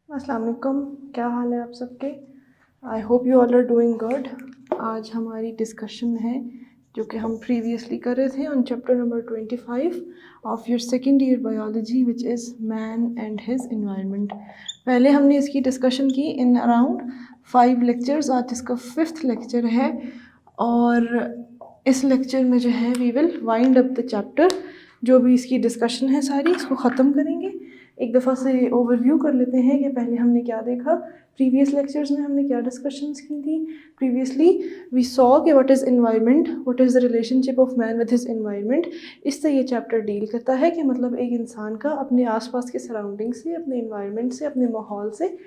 अस्सलाम वालेकुम, क्या हाल है आप सबके। I hope you all are doing good. आज हमारी डिस्कशन है जो कि हम प्रीवियसली कर रहे थे on chapter number 25 of your second year biology which is man and his environment. पहले हमने इसकी डिस्कशन की इन अराउंड 5 लेक्चर्स। आज इसका 5th लेक्चर है और इस लेक्चर में जो है we will wind up the chapter. जो भी इसकी डिस्कशन है सारी इसको ख़त्म करेंगे। एक दफ़ा से ओवरव्यू कर लेते हैं कि पहले हमने क्या देखा, प्रीवियस लेक्चर्स में हमने क्या डिस्कशंस की थी। प्रीवियसली वी सॉ कि what is environment, what is the relationship of man with his environment. इससे ये चैप्टर डील करता है कि मतलब एक इंसान का अपने आसपास के सराउंडिंग से, अपने एनवायरनमेंट से, अपने माहौल से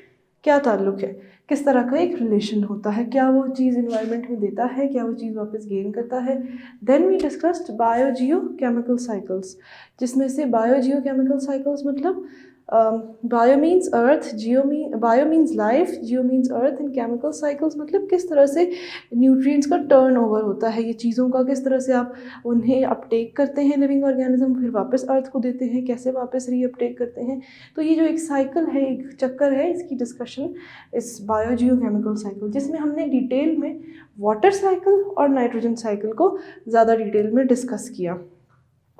क्या ताल्लुक़ है, किस तरह का एक रिलेशन होता है, क्या वो चीज़ एनवायरनमेंट में देता है, क्या वो चीज़ वापस गेन करता है। Then we discussed biogeochemical cycles, जिसमें से बायो जियो केमिकल साइकिल्स मतलब bio means earth, bio means life, geo means earth and chemical cycles मतलब किस तरह से न्यूट्रिएंट्स का टर्न ओवर होता है, ये चीज़ों का किस तरह से आप उन्हें अपटेक करते हैं लिविंग ऑर्गेनिज्म, फिर वापस अर्थ को देते हैं, कैसे वापस रीअपटेक करते हैं। तो ये जो एक साइकिल है, एक चक्कर है, इसकी डिस्कशन इस बायो जियो केमिकल साइकिल, जिसमें हमने डिटेल में वाटर साइकिल और नाइट्रोजन साइकिल को ज़्यादा डिटेल में डिस्कस किया।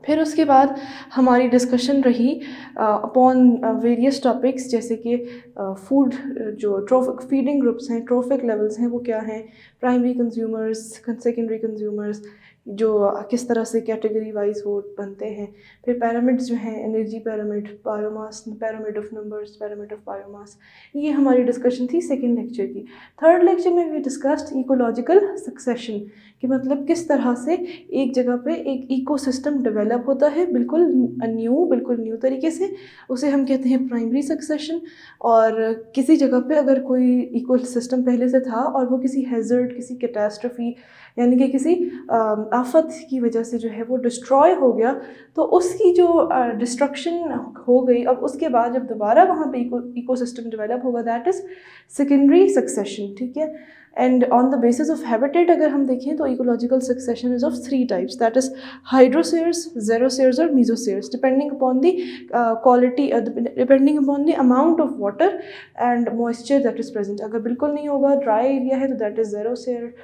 फिर उसके बाद हमारी डिस्कशन रही अपॉन वेरियस टॉपिक्स, जैसे कि फूड जो ट्रोफिक फीडिंग ग्रुप्स हैं, ट्रोफिक लेवल्स हैं वो क्या हैं, प्राइमरी कंज्यूमर्स, सेकेंडरी कंज्यूमर्स, जो किस तरह से कैटेगरी वाइज वो बनते हैं। फिर पैरामिड्स जो हैं, energy pyramid, biomass pyramid of numbers, pyramid of biomass, ये हमारी डिस्कशन थी सेकेंड लेक्चर की। थर्ड लेक्चर में वी डिस्कस्ड इकोलॉजिकल सक्सेशन, कि मतलब किस तरह से एक जगह पे एक इकोसिस्टम डेवलप होता है बिल्कुल न्यू तरीके से, उसे हम कहते हैं प्राइमरी सक्सेशन। और किसी जगह पे अगर कोई इकोसिस्टम पहले से था और वो किसी हैज़र्ड, किसी कैटास्ट्रफी यानी कि किसी आफत की वजह से जो है वो डिस्ट्रॉय हो गया, तो उसकी जो डिस्ट्रक्शन हो गई, अब उसके बाद जब दोबारा वहाँ पे इकोसिस्टम डेवलप होगा, दैट इज़ सेकेंडरी सक्सेशन। ठीक है। And on the basis of habitat अगर हम देखें तो ecological succession is of 3 types, that is hydrospheres, xerospheres और mesospheres, depending upon the quality, depending upon the amount of water and moisture that is present. अगर बिल्कुल नहीं होगा, dry area है, तो दैट इज़ ज़ेरोस्फीयर,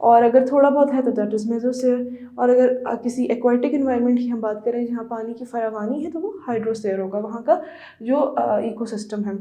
और अगर थोड़ा बहुत है तो दैट इज़ मेसोस्फीयर। और अगर किसी एक्वाटिक इन्वायरमेंट की हम बात करें जहाँ पानी की फरावानी है, तो वो हाइड्रोस्फीयर होगा, वहाँ का जो इकोसिस्टम है।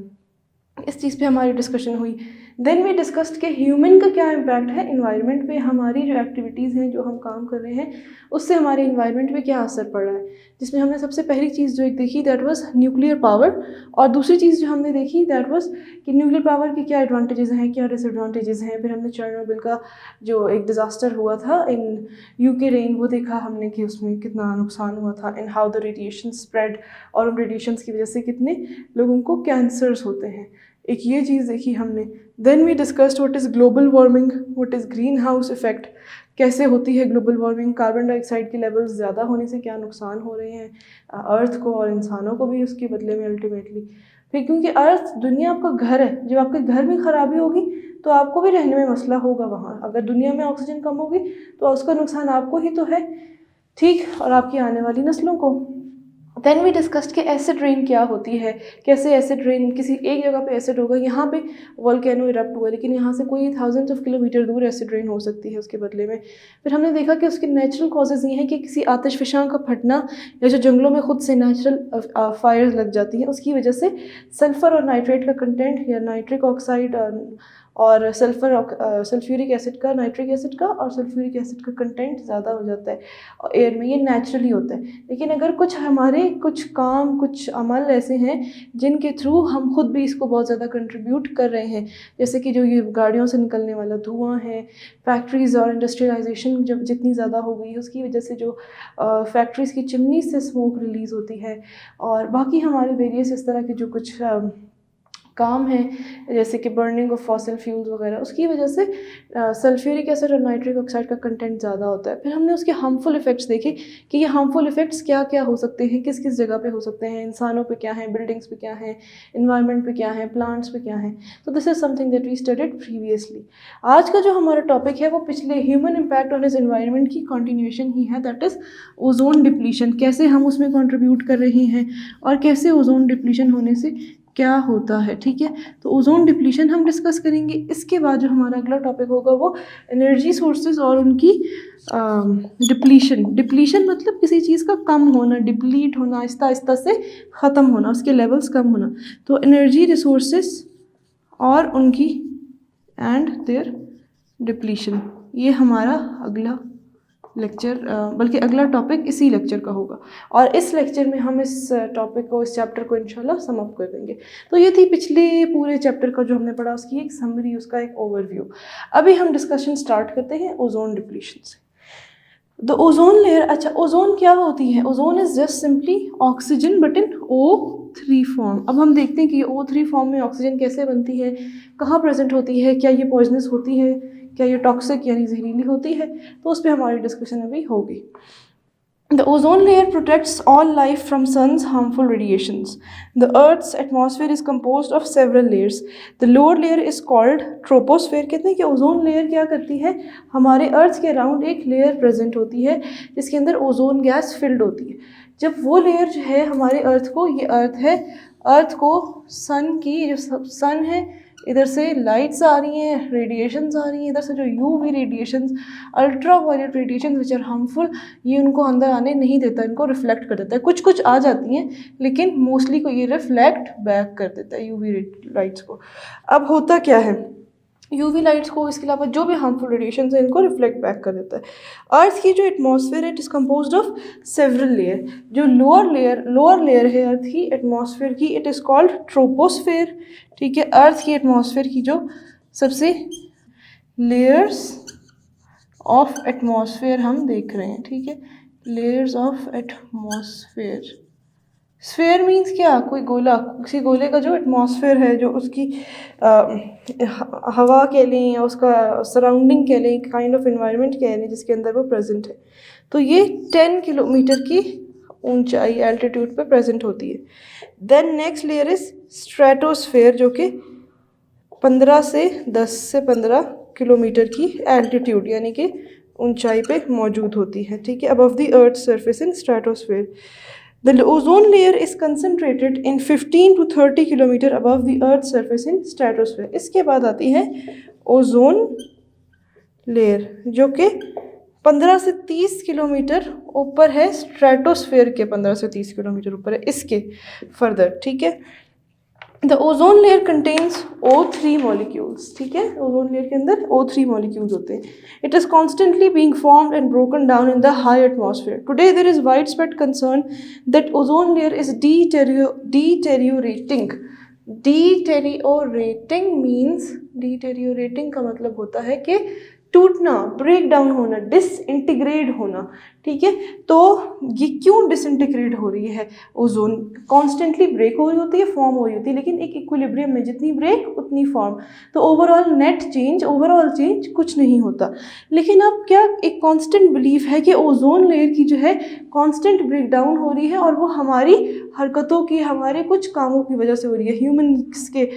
इस चीज़ पे हमारी डिस्कशन हुई। देन वी डिस्कस्ड कि ह्यूमन का क्या इम्पैक्ट है इन्वायरमेंट पे, हमारी जो एक्टिविटीज़ हैं, जो हम काम कर रहे हैं, उससे हमारे इन्वायरमेंट पे क्या असर पड़ रहा है। जिसमें हमने सबसे पहली चीज़ जो एक देखी दैट वाज न्यूक्लियर पावर, और दूसरी चीज़ जो हमने देखी दैट वाज कि न्यूक्लियर पावर के क्या एडवांटेजेस हैं, क्या डिसएडवांटेजेस हैं। फिर हमने चेरनोबिल का जो एक डिज़ास्टर हुआ था इन यूके रेन, वो देखा हमने कि उसमें कितना नुकसान हुआ था, and how the radiation spread, और उन रेडिएशंस की वजह से कितने लोगों को कैंसर्स होते हैं। एक ये चीज़ देखी हमने। Then we discussed what is global warming, what is greenhouse effect, कैसे होती है ग्लोबल वार्मिंग, कार्बन डाइऑक्साइड के लेवल्स ज़्यादा होने से क्या नुकसान हो रहे हैं अर्थ को और इंसानों को भी उसके बदले में अल्टीमेटली। फिर क्योंकि अर्थ दुनिया आपका घर है, जब आपके घर में ख़राबी होगी तो आपको भी रहने में मसला होगा वहाँ। अगर दुनिया में ऑक्सीजन कम होगी तो उसका नुकसान आपको ही तो है, ठीक, और आपकी आने वाली नस्लों को। देन वी डिस्कस्ड कि एसिड रेन क्या होती है, कैसे एसिड रेन, किसी एक जगह पे एसिड होगा, यहाँ पे वोल्केनो इरप्ट हुआ, लेकिन यहाँ से कोई थाउजेंड्स ऑफ किलोमीटर दूर एसिड रेन हो सकती है उसके बदले में। फिर हमने देखा कि उसके नेचुरल कॉजेज़ ये हैं कि किसी आतिशफ़शां का फटना, या जो जंगलों में खुद से नेचुरल फायर्स लग जाती हैं, उसकी वजह से सल्फ़र और नाइट्रेट का कंटेंट, या नाइट्रिक ऑक्साइड और सल्फ्यूरिक एसिड का, नाइट्रिक एसिड का और सल्फ्यूरिक एसिड का कंटेंट ज़्यादा हो जाता है एयर में, ये नेचुरली होता है। लेकिन अगर कुछ काम, कुछ अमल ऐसे हैं जिनके थ्रू हम खुद भी इसको बहुत ज़्यादा कंट्रीब्यूट कर रहे हैं, जैसे कि जो ये गाड़ियों से निकलने वाला धुआं है, फैक्ट्रीज़ और इंडस्ट्रियलाइजेशन जब जितनी ज़्यादा हो गई है उसकी वजह से जो फैक्ट्रीज़ की चिमनी से स्मोक रिलीज़ होती है, और बाकी हमारे वेरियस इस तरह के जो कुछ काम है, जैसे कि बर्निंग ऑफ फॉसिल फ्यूल्स वगैरह, उसकी वजह से सल्फ्यूरिक एसिड और नाइट्रिक ऑक्साइड का कंटेंट ज़्यादा होता है। फिर हमने उसके हार्मफुल इफ़ेक्ट्स देखे कि ये हार्मफुल इफ़ेक्ट्स क्या क्या हो सकते हैं, किस किस जगह पे हो सकते हैं, इंसानों पे क्या हैं, बिल्डिंग्स पे क्या हैं, इन्वायरमेंट पे क्या हैं, प्लांट्स पे क्या हैं। तो this is something that we studied previously. आज का जो हमारा टॉपिक है वो पिछले human impact on his environment की कॉन्टिन्यूएशन ही है, दैट इज़ ओजोन डिप्लीशन, कैसे हम उसमें कॉन्ट्रीब्यूट कर रहे हैं और कैसे ओजोन डिप्लीशन होने से क्या होता है, ठीक है। तो ओजोन डिप्लीशन हम डिस्कस करेंगे। इसके बाद जो हमारा अगला टॉपिक होगा वो एनर्जी सोर्सेज और उनकी डिप्लीशन। डिप्लीशन मतलब किसी चीज़ का कम होना, डिप्लीट होना, आहिस्ता आहिस्ता से ख़त्म होना, उसके लेवल्स कम होना। तो एनर्जी रिसोर्सेज और उनकी एंड देयर डिप्लीशन, ये हमारा अगला लेक्चर, बल्कि अगला टॉपिक इसी लेक्चर का होगा। और इस लेक्चर में हम इस टॉपिक को, इस चैप्टर को इंशाल्लाह सम अप कर देंगे। तो ये थी पिछले पूरे चैप्टर का जो हमने पढ़ा, उसकी एक समरी, उसका एक ओवरव्यू। अभी हम डिस्कशन स्टार्ट करते हैं ओजोन डिप्लीशन से। द ओजोन लेयर, अच्छा ओजोन क्या होती है? Ozone is just simply oxygen but in O3 form. अब हम देखते हैं कि O3 फॉर्म में ऑक्सीजन कैसे बनती है, कहाँ प्रेजेंट होती है, क्या ये पॉइजनस होती है, क्या ये टॉक्सिक यानी जहरीली होती है, तो उस पर हमारी डिस्कशन अभी होगी। The ozone layer protects all life from sun's harmful radiations. The Earth's atmosphere is composed of several layers. The lower layer is called troposphere. कहते हैं कि ओजोन लेयर क्या करती है, हमारे अर्थ के अराउंड एक लेयर प्रेजेंट होती है जिसके अंदर ओजोन गैस फिल्ड होती है। जब वो लेयर जो है हमारे अर्थ को, ये अर्थ है, अर्थ को सन की, जो सन है, इधर से लाइट्स आ रही हैं, रेडिएशंस आ रही हैं, इधर से जो UV radiations, ultraviolet radiations which are harmful, ये उनको अंदर आने नहीं देता, इनको रिफ्लेक्ट कर देता है। कुछ कुछ आ जाती हैं लेकिन मोस्टली को ये रिफ्लेक्ट बैक कर देता है यूवी लाइट्स को। अब होता क्या है, यूवी लाइट्स को, इसके अलावा जो भी हार्मफुल रेडिएशन है, इनको रिफ्लेक्ट बैक कर देता है। अर्थ की जो एटमॉस्फेयर है, it is composed of several layer. जो लोअर लेयर है अर्थ की एटमॉस्फेयर की, इट इज़ कॉल्ड ट्रोपोस्फेयर, ठीक है। अर्थ की एटमॉस्फेयर की जो सबसे लेयर्स ऑफ एटमॉस्फेयर हम देख रहे हैं, ठीक है, layers of atmosphere. Sphere means क्या, कोई गोला, किसी गोले का जो एटमॉस्फेयर है, जो उसकी हवा कह लें या उसका सराउंडिंग कह लें, काइंड ऑफ एनवायरनमेंट कह लें जिसके अंदर वो प्रेजेंट है। तो ये 10 किलोमीटर की ऊंचाई, एल्टीट्यूड पे प्रेजेंट होती है। Then next layer is stratosphere, जो कि 10 से 15 किलोमीटर की एल्टीट्यूड यानी कि ऊंचाई पे मौजूद होती है, ठीक है, above the earth surface in stratosphere. The ozone layer is concentrated in 15 to 30 kilometre above the Earth's surface in stratosphere. इसके बाद आती है ओजोन लेयर, जो कि 15 से 30 किलोमीटर ऊपर है, स्ट्रेटोस्फेयर के 15 से 30 किलोमीटर ऊपर है इसके फर्दर, ठीक है। The ozone layer contains O3 molecules, ठीक है, ओजोन लेयर के अंदर O3 मॉलिक्यूल्स होते हैं। It is constantly being formed and broken down in the high atmosphere. Today there is widespread concern that ozone layer is deteriorating. Deteriorating means, deteriorating का मतलब होता है कि टूटना, ब्रेक डाउन होना, डिसइंटीग्रेट होना, ठीक है। तो ये क्यों डिसइंटीग्रेट हो रही है? ओजोन कॉन्स्टेंटली ब्रेक हो रही होती है, फॉर्म हो रही होती है, लेकिन एक इक्विलिब्रियम में, जितनी ब्रेक उतनी फॉर्म, तो overall net change, overall change कुछ नहीं होता। लेकिन अब क्या एक कांस्टेंट बिलीफ है कि ओजोन लेयर की जो है कांस्टेंट ब्रेक डाउन हो रही है, और वो हमारी हरकतों की, हमारे कुछ कामों की वजह से हो रही है, ह्यूमन्स के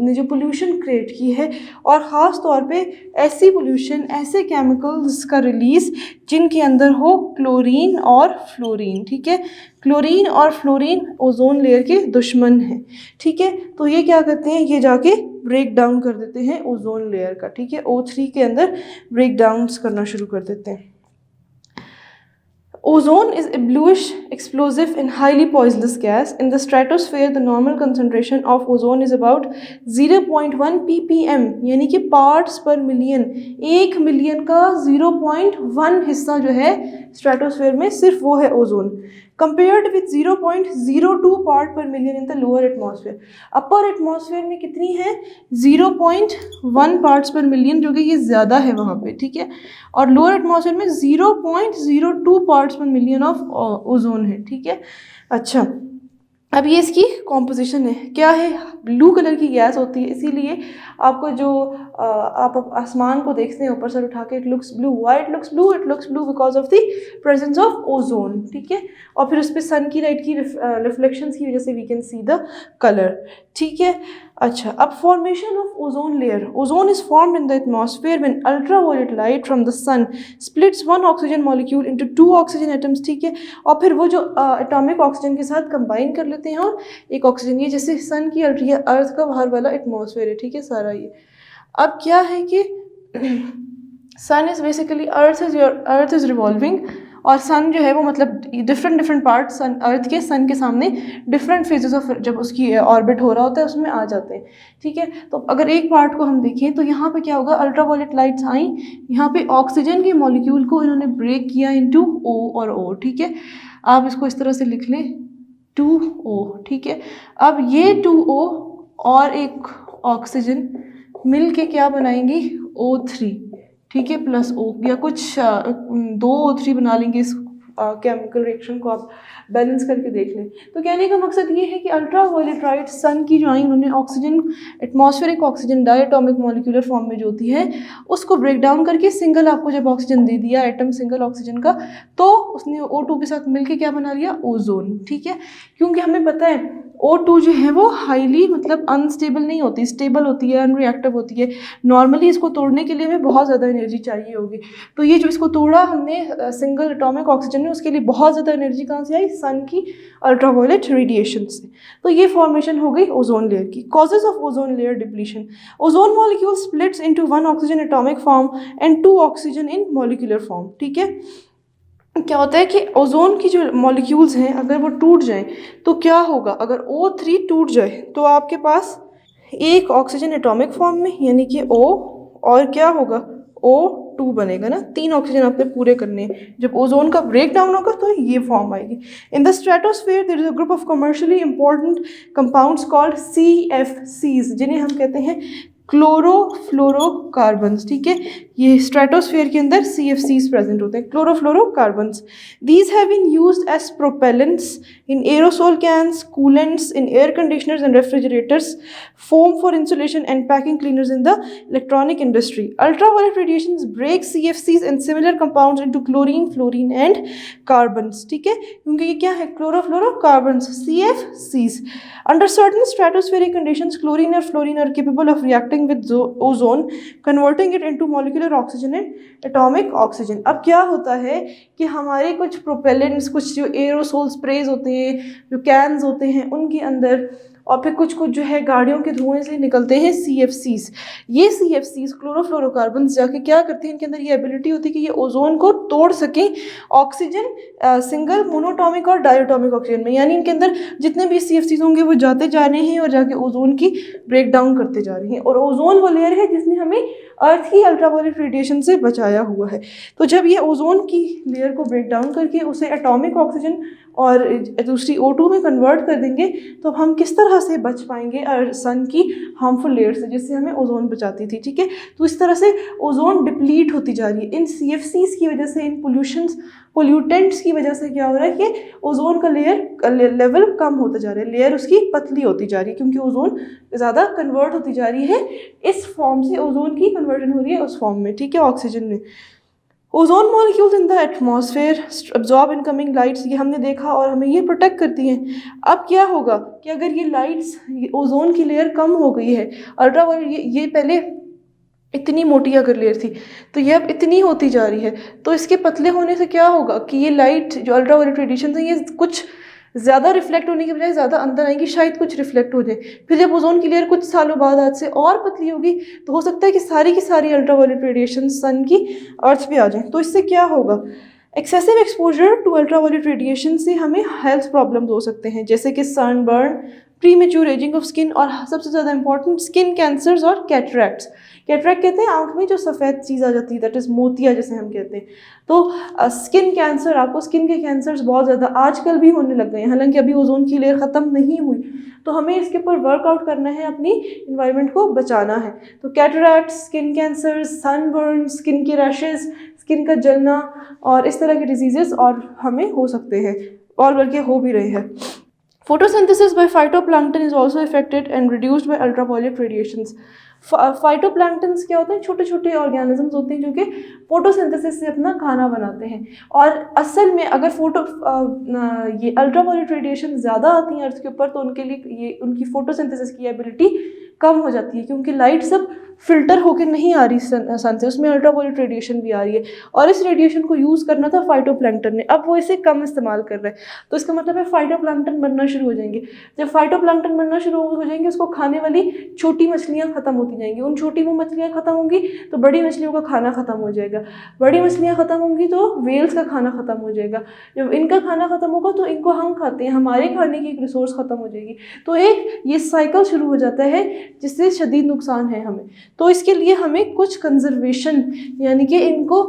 ने जो पोल्यूशन क्रिएट की है, और ख़ास तौर पे ऐसी पोल्यूशन, ऐसे केमिकल्स का रिलीज़ जिनके अंदर हो क्लोरीन और फ्लोरीन, ठीक है। क्लोरीन और फ्लोरीन ओजोन लेयर के दुश्मन हैं, ठीक है। तो ये क्या करते हैं, ये जाके ब्रेक डाउन कर देते हैं ओजोन लेयर का, ठीक है, O3 के अंदर ब्रेक डाउन्स करना शुरू कर देते हैं। Ozone is a bluish, explosive and highly poisonous gas. In the stratosphere, the normal concentration of ozone is about 0.1 ppm, यानी कि पार्ट्स पर मिलियन, 1 मिलियन का 0.1 हिस्सा जो है स्ट्रेटोस्फेयर में, सिर्फ वो है ओजोन, कंपेयर्ड विथ 0.02 पार्ट पर million in the lower atmosphere. Upper atmosphere में कितनी है? 0.1 पार्ट्स पर मिलियन, जो कि ये ज़्यादा है वहाँ पे, ठीक है। और लोअर एटमॉस्फेयर में 0.02 पार्ट्स पर मिलियन ऑफ ओजोन है, ठीक है। अच्छा, अब ये इसकी कॉम्पोजिशन है, क्या है? ब्लू कलर की गैस होती है, इसीलिए आपको जो आप आसमान को देखते हैं ऊपर से उठा के, it looks blue. Why it looks blue? It looks blue because of the presence of ozone. ठीक है, और फिर उस पर सन की लाइट की रिफ्लेक्शंस की वजह से we can see the colour. ठीक है. अच्छा, अब formation of ozone layer. Ozone is formed in the atmosphere when ultraviolet light from the sun splits one oxygen molecule into 2 oxygen atoms. ठीक है, और फिर वो जो एटॉमिक ऑक्सीजन के साथ कंबाइन कर लेते हैं और एक ऑक्सीजन, ये जैसे सन की अर्थ का बाहर वाला एटमॉस्फेयर है. ठीक है, सारा ये. अब क्या है कि sun is basically earth is revolving, और सन जो है वो मतलब डिफरेंट पार्ट सन अर्थ के सन के सामने डिफरेंट फेजेस ऑफ जब उसकी ऑर्बिट हो रहा होता है उसमें आ जाते हैं. ठीक है, तो अगर एक पार्ट को हम देखें तो यहाँ पे क्या होगा, अल्ट्रावायलेट लाइट्स आई, यहाँ पे ऑक्सीजन के मॉलिक्यूल को इन्होंने ब्रेक किया इनटू O और O. ठीक है, आप इसको इस तरह से लिख लें 2O. ठीक है, अब ये 2O और एक ऑक्सीजन मिल के क्या बनाएंगी, O3. ठीक है, प्लस O, या कुछ 2 O3 बना लेंगे. इस केमिकल रिएक्शन को आप बैलेंस करके देख लें. तो कहने का मकसद ये है कि अल्ट्रावायलेट लाइट सन की जो आई, उन्होंने oxygen, atmospheric oxygen diatomic molecular form में जो होती है उसको ब्रेक डाउन करके सिंगल आपको जब ऑक्सीजन दे दिया, एटम सिंगल ऑक्सीजन का, तो उसने O2 के साथ मिलके क्या बना लिया, ओजोन. ठीक है, क्योंकि हमें पता है O2 जो है वो हाईली मतलब अनस्टेबल नहीं होती, स्टेबल होती है, अनरिएक्टिव होती है. नॉर्मली इसको तोड़ने के लिए हमें बहुत ज़्यादा एनर्जी चाहिए होगी. तो ये जो इसको तोड़ा हमने सिंगल एटॉमिक ऑक्सीजन ने, उसके लिए बहुत ज़्यादा एनर्जी कहाँ से आई, सन की अल्ट्रावायलेट रेडिएशन से. तो ये फॉर्मेशन हो गई ओजोन लेयर की. Causes of ozone layer depletion. Ozone molecule splits into 1 oxygen atomic form and 2 oxygen in molecular form. ठीक है, क्या होता है कि ओजोन की जो मॉलिक्यूल्स हैं अगर वो टूट जाएं तो क्या होगा, अगर O3 टूट जाए तो आपके पास एक ऑक्सीजन एटॉमिक फॉर्म में यानी कि O, और क्या होगा, O2 बनेगा ना. 3 ऑक्सीजन आपने पूरे करने हैं. जब ओजोन का ब्रेक डाउन होगा तो ये फॉर्म आएगी. In the stratosphere there is a group of commercially important compounds called CFCs, जिन्हें हम कहते हैं क्लोरोफ्लोरोकार्बन्स. ठीक है, ये स्ट्रेटोस्फेयर के अंदर CFCs प्रेजेंट होते हैं, chlorofluorocarbons. These have been used as propellants in aerosol cans, coolants in air conditioners and refrigerators, foam for insulation and packing cleaners in the electronic industry. Ultraviolet radiations break CFCs and similar compounds into chlorine, fluorine and carbons. ठीक है, क्योंकि ये क्या है, chlorofluorocarbons, CFCs. Under certain stratospheric conditions chlorine और fluorine are capable of reacting with ozone, converting it into molecular oxygen and atomic oxygen. अब क्या होता है कि हमारे कुछ प्रोपेलेंट्स, कुछ जो एरोसोल स्प्रेज होते हैं, जो कैन्स होते हैं उनके अंदर, और फिर कुछ जो है गाड़ियों के धुएं से निकलते हैं CFCs. ये CFCs क्लोरोफ्लोरोकार्बन्स जाके क्या करते हैं, इनके अंदर ये एबिलिटी होती है कि ये ओजोन को तोड़ सकें ऑक्सीजन सिंगल, मोनोटॉमिक और डायटोमिक ऑक्सीजन में. यानी इनके अंदर जितने भी CFCs होंगे वो जाते जा रहे हैं और जाके ओजोन की ब्रेक डाउन करते जा रहे हैं. और ओजोन वो लेयर है जिसने हमें अर्थ की अल्ट्रावायलेट रेडिएशन से बचाया हुआ है. तो जब ये ओजोन की लेयर को ब्रेक डाउन करके उसे एटॉमिक ऑक्सीजन और दूसरी O2 में कन्वर्ट कर देंगे तो हम किस तरह से बच पाएंगे सन की हार्मफुल लेयर से, जिससे हमें ओजोन बचाती थी. ठीक है, तो इस तरह से ओजोन डिप्लीट होती जा रही है. इन CFCs की वजह से, इन पोल्यूटेंट्स की वजह से क्या हो रहा है कि ओजोन का लेवल कम होता जा रहा है, लेयर उसकी पतली होती जा रही है, क्योंकि ओजोन ज़्यादा कन्वर्ट होती जा रही है. इस फॉर्म से ओजोन की कन्वर्जन हो रही है उस फॉर्म में. ठीक है, ऑक्सीजन में. Ozone molecules in the atmosphere absorb incoming lights, ये हमने देखा, और हमें ये प्रोटेक्ट करती हैं. अब क्या होगा कि अगर ये लाइट्स, ओजोन की लेयर कम हो गई है, अल्ट्रावायलेट, ये पहले इतनी मोटी अगर लेयर थी तो ये अब इतनी होती जा रही है, तो इसके पतले होने से क्या होगा कि ये लाइट जो अल्ट्रावायलेट रेडिएशन है ये कुछ ज़्यादा रिफ्लेक्ट होने के बजाय ज़्यादा अंदर आएंगी, शायद कुछ रिफ्लेक्ट हो जाए. फिर जब ओजोन की लेयर कुछ सालों बाद आज से और पतली होगी तो हो सकता है कि सारी की सारी अल्ट्रावायलेट रेडिएशन सन की अर्थ पे आ जाए. तो इससे क्या होगा, excessive exposure to ultraviolet radiation से हमें हेल्थ प्रॉब्लम्स हो सकते हैं, जैसे कि sunburn, premature ageing of skin, और सबसे ज़्यादा इंपॉर्टेंट स्किन कैंसर्स और कैटरैक्ट्स. कैटरैक्ट कहते हैं आंख में जो सफ़ेद चीज़ आ जाती है, दैट इज़ मोतिया जैसे हम कहते हैं. तो स्किन कैंसर, आपको स्किन के कैंसर्स बहुत ज़्यादा आजकल भी होने लग गए हैं, हालांकि अभी ओजोन की लेयर ख़त्म नहीं हुई. तो हमें इसके ऊपर वर्कआउट करना है, अपनी इन्वायरमेंट को बचाना है. तो cataract, skin cancer, sunburn, skin के रैशेज़, स्किन का जलना और इस तरह के डिजीज़ेस और हमें हो सकते हैं, और बल्कि हो भी रहे हैं. Photosynthesis by phytoplankton is also affected and reduced by ultraviolet radiations. Phytoplanktons क्या होते हैं? छोटे छोटे ऑर्गेनिजम्स होते हैं जो कि फोटोसिंथेसिस से अपना खाना बनाते हैं। और असल में अगर ये अल्ट्रावायलेट रेडिएशन ज़्यादा आती हैं अर्थ के ऊपर तो उनके लिए ये उनकी फोटोसिंथेसिस की एबिलिटी कम हो जाती है, क्योंकि लाइट सब फिल्टर होकर नहीं आ रही सन से, उसमें अल्ट्रावायलेट रेडिएशन भी आ रही है। और इस रेडिएशन को यूज़ करना था फाइटोप्लैंक्टन ने, अब वो इसे कम इस्तेमाल कर रहे हैं, तो इसका मतलब है फाइटोप्लैंक्टन बनना शुरू हो जाएंगे। जब फाइटोप्लैंक्टन बनना शुरू हो जाएंगे, उसको खाने वाली छोटी मछलियाँ खत्म होती जाएंगी। उन छोटी वो मछलियाँ खत्म होंगी तो बड़ी मछलियों का खाना खत्म हो जाएगा, बड़ी मछलियाँ खत्म होंगी तो वेल्स का खाना खत्म हो जाएगा। जब इनका खाना खत्म होगा तो इनको हम खाते हैं, हमारे खाने की एक रिसोर्स खत्म हो जाएगी। तो एक ये साइकिल शुरू हो जाता है जिससे शदीद नुकसान है हमें। तो इसके लिए हमें कुछ कंजर्वेशन यानी कि इनको